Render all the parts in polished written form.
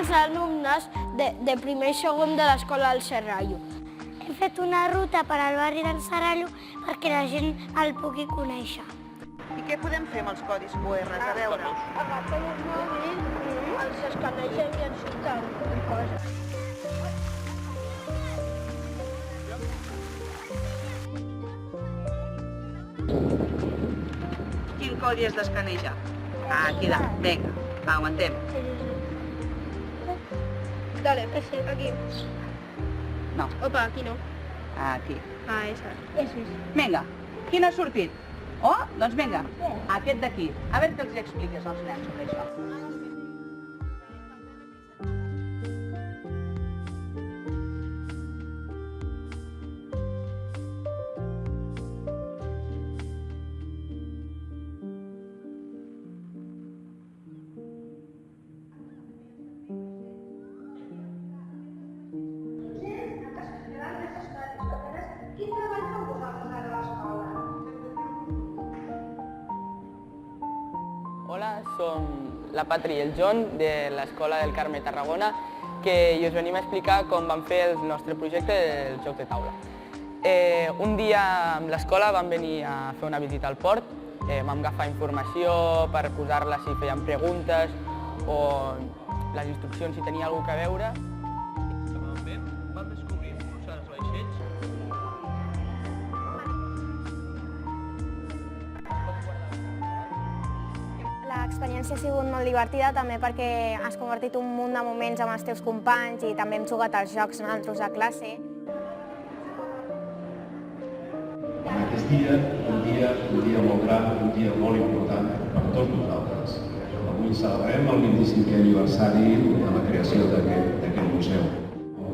els alumnes de primer i segon de l'escola del Serrallo. Hem fet una ruta per al barri del Serrallo perquè la gent el pugui conèixer. I què podem fer amb els codis QR? A veure. Agafem el mòbil, els escanegem i ens surt alguna cosa. Quin codi has d'escanejar? Ah, aquí dalt. Vinga, aguantem. Dale, aquí. No, Opa, aquí no. aquí. Ah, esa. Vinga, quin ha sortit? Oh, doncs vinga, aquest d'aquí. A veure què els expliques als nens sobre això. Hola, som la Patri i el John de l'Escola del Carme Tarragona que us venim a explicar com vam fer el nostre projecte del joc de taula. Un dia amb l'escola vam venir a fer una visita al port, vam agafar informació per posar-la si feien preguntes o les instruccions si tenia alguna cosa a veure. Vam descobrir forçar els vaixells. L'experiència ha sigut molt divertida també perquè has convertit un munt de moments amb els teus companys i també hem jugat als jocs nosaltres a classe. En aquest dia, un dia molt gran, un dia molt important per tots nosaltres. Avui celebrem el 25è aniversari de la creació d'aquest museu.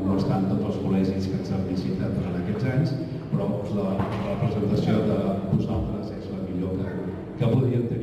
No estan tots els col·legis que ens han visitat durant aquests anys, però la representació de vosaltres és la millor que podríem tenir.